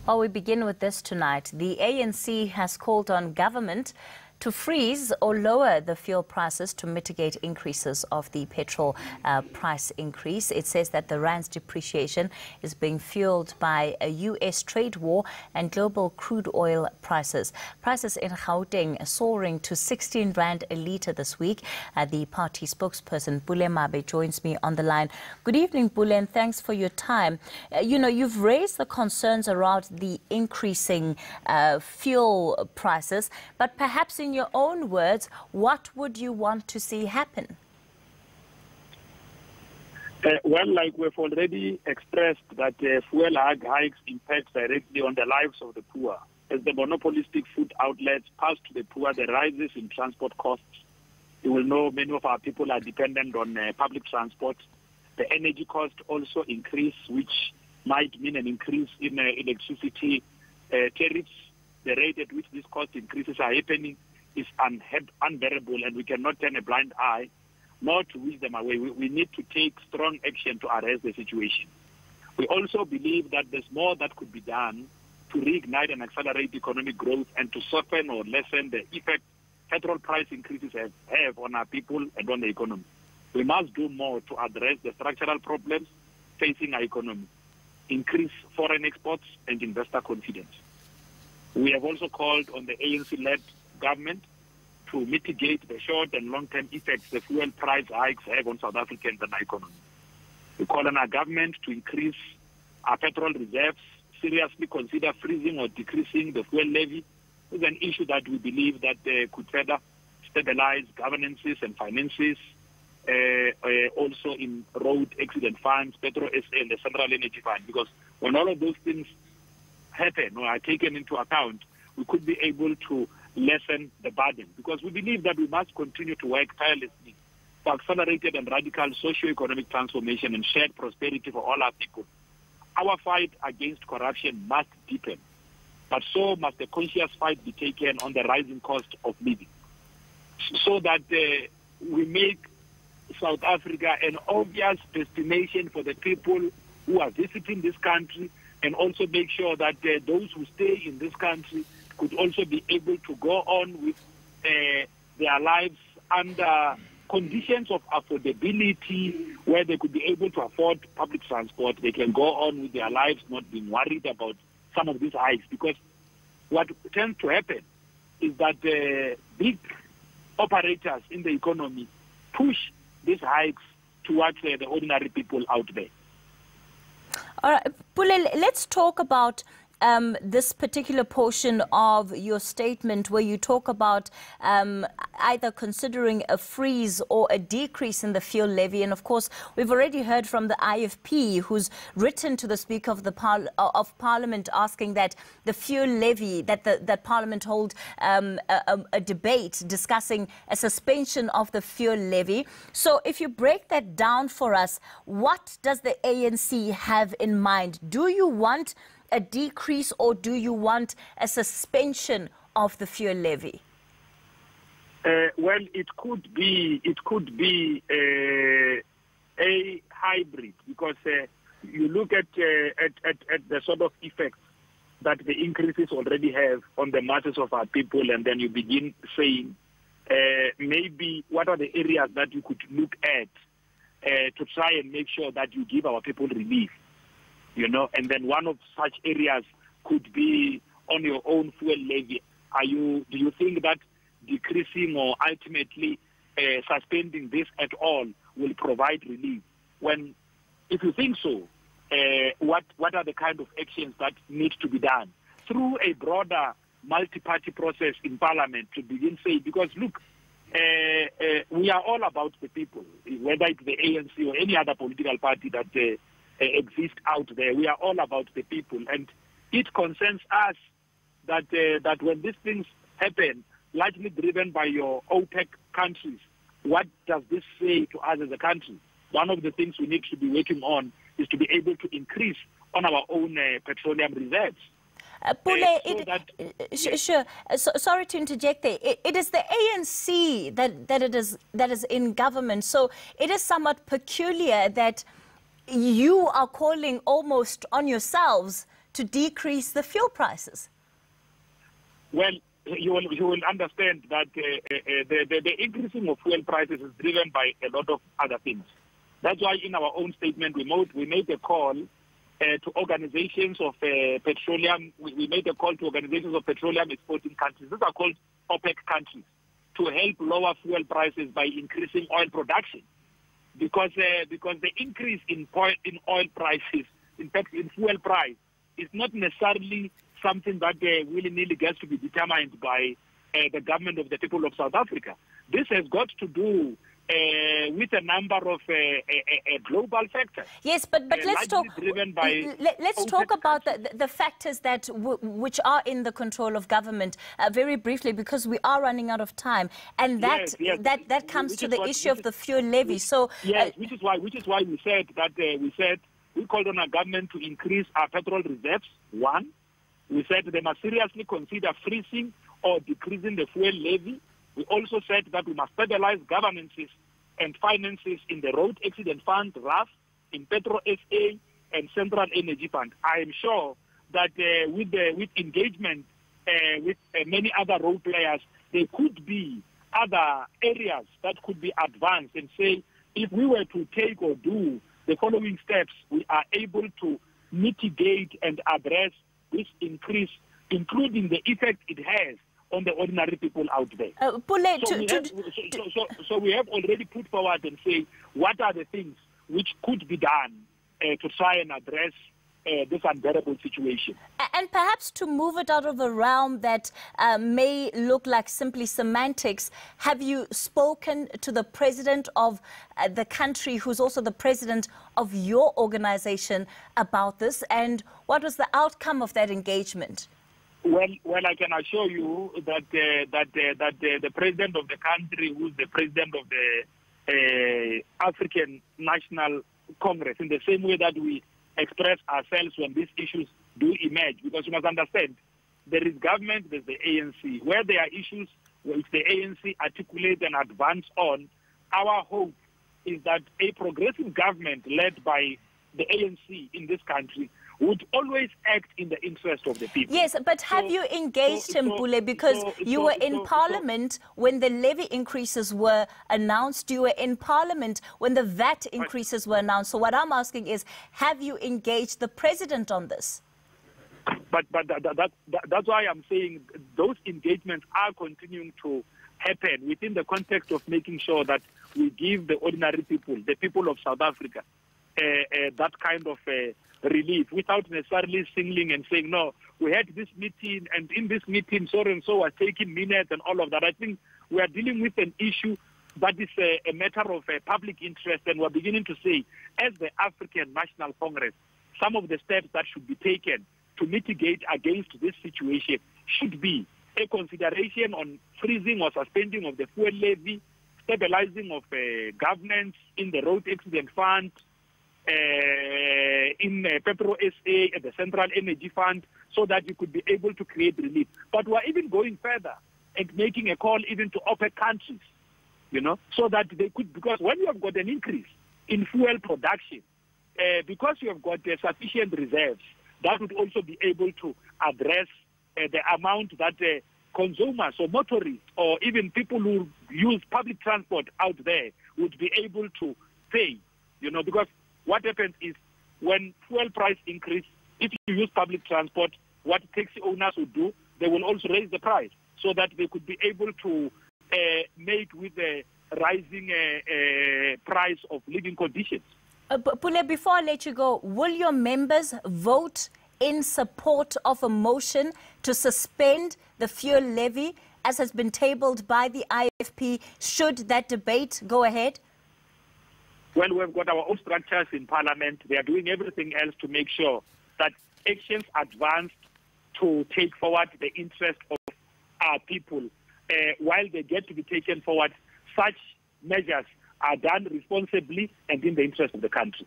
Well, we begin with this tonight. The ANC has called on government to freeze or lower the fuel prices to mitigate increases of the petrol price increase. It says that the rand's depreciation is being fueled by a U.S. trade war and global crude oil prices. Prices in Gauteng soaring to 16 rand a litre this week. The party spokesperson, Pule Mabe, joins me on the line. Good evening, Pule, and thanks for your time. You've raised the concerns around the increasing fuel prices, but perhaps in your own words, what would you want to see happen? Like we've already expressed that fuel hikes impact directly on the lives of the poor. As the monopolistic food outlets pass to the poor the rises in transport costs, you will know many of our people are dependent on public transport. The energy cost also increase, which might mean an increase in electricity tariffs. The rate at which these cost increases are happening is unbearable, and we cannot turn a blind eye, nor to wish them away. We need to take strong action to arrest the situation. We also believe that there's more that could be done to reignite and accelerate economic growth and to soften or lessen the effect petrol price increases have on our people and on the economy. We must do more to address the structural problems facing our economy, increase foreign exports and investor confidence. We have also called on the ANC-led government to mitigate the short and long-term effects the fuel price hikes have on South Africans and our economy. We call on our government to increase our petrol reserves, seriously consider freezing or decreasing the fuel levy. It's an issue that we believe that could further stabilize governances and finances, also in road accident funds, Petrol SA and the Central Energy Fund, because when all of those things happen or are taken into account, we could be able to lessen the burden, because we believe that we must continue to work tirelessly for accelerated and radical socio-economic transformation and shared prosperity for all our people. Our fight against corruption must deepen, but so must the conscious fight be taken on the rising cost of living, so that we make South Africa an obvious destination for the people who are visiting this country, and also make sure that those who stay in this country could also be able to go on with their lives under conditions of affordability, where they could be able to afford public transport. They can go on with their lives not being worried about some of these hikes, because what tends to happen is that the big operators in the economy push these hikes towards the ordinary people out there. All right, Pule, let's talk about this particular portion of your statement where you talk about either considering a freeze or a decrease in the fuel levy. And of course, we've already heard from the IFP, who's written to the Speaker of the Parliament asking that the fuel levy, that Parliament hold a debate discussing a suspension of the fuel levy. So if you break that down for us, what does the ANC have in mind? Do you want a decrease, or do you want a suspension of the fuel levy? Well, it could be a hybrid, because you look at the sort of effects that the increases already have on the masses of our people, and then you begin saying maybe what are the areas that you could look at to try and make sure that you give our people relief. And then one of such areas could be on your own fuel levy. Do you think that decreasing or ultimately suspending this at all will provide relief? If you think so, what are the kind of actions that need to be done through a broader multi-party process in Parliament to begin saying? Because look, we are all about the people, whether it's the ANC or any other political party that exist out there. We are all about the people, and it concerns us that when these things happen, largely driven by your OPEC countries, what does this say to us as a country? One of the things we need to be working on is to be able to increase on our own petroleum reserves. Pule, sorry to interject there. It is the ANC that is in government, so it is somewhat peculiar that you are calling almost on yourselves to decrease the fuel prices? Well, you will understand that the increasing of fuel prices is driven by a lot of other things. That's why in our own statement we made a call to organizations of petroleum. We made a call to organizations of petroleum exporting countries. These are called OPEC countries, to help lower fuel prices by increasing oil production, because the increase in oil prices, in fact in fuel price, is not necessarily something that willy-nilly gets to be determined by the government of the people of South Africa. This has got to do with a number of global factors. Yes, but let's talk. Let's talk about the factors that which are in the control of government very briefly, because we are running out of time, and that comes to the issue of the fuel levy. So which is why we said that we called on our government to increase our petrol reserves. One, we said they must seriously consider freezing or decreasing the fuel levy. We also said that we must stabilize governances and finances in the Road Accident Fund, RAF, in Petrol SA, and Central Energy Fund. I am sure that with engagement with many other role players, there could be other areas that could be advanced, and say, if we were to take or do the following steps, we are able to mitigate and address this increase, including the effect it has on the ordinary people out there. So we have already put forward and say what are the things which could be done to try and address this unbearable situation. And perhaps to move it out of a realm that may look like simply semantics, have you spoken to the president of the country, who's also the president of your organization, about this? And what was the outcome of that engagement? Well, I can assure you that the president of the country, who's the president of the African National Congress, in the same way that we express ourselves when these issues do emerge, because you must understand, there is government, there's the ANC. Where there are issues which the ANC articulate and advance on, our hope is that a progressive government led by the ANC in this country would always act in the interest of the people. Yes, but have you engaged him, Pule? Because you were in Parliament when the levy increases were announced. You were in Parliament when the VAT increases were announced. So what I'm asking is, have you engaged the president on this? But that's why I'm saying those engagements are continuing to happen within the context of making sure that we give the ordinary people, the people of South Africa, that kind of relief, without necessarily singling and saying, no, we had this meeting, and in this meeting so and so was taking minutes and all of that. I think we are dealing with an issue that is a matter of public interest, and we're beginning to say, as the African National Congress, some of the steps that should be taken to mitigate against this situation should be a consideration on freezing or suspending of the fuel levy, stabilizing of governance in the Road Accident Fund, in Petrol SA and the Central Energy Fund, so that you could be able to create relief. But we're even going further and making a call even to OPEC countries, so that they could, because when you have got an increase in fuel production, because you have got sufficient reserves, that would also be able to address the amount that consumers or motorists or even people who use public transport out there would be able to pay, because what happens is when fuel price increase, if you use public transport, what taxi owners will do, they will also raise the price so that they could be able to make with the rising price of living conditions. Pule, before I let you go, will your members vote in support of a motion to suspend the fuel levy as has been tabled by the IFP, should that debate go ahead? Well, we've got our own structures in Parliament. They are doing everything else to make sure that actions advance to take forward the interest of our people. While they get to be taken forward, such measures are done responsibly and in the interest of the country.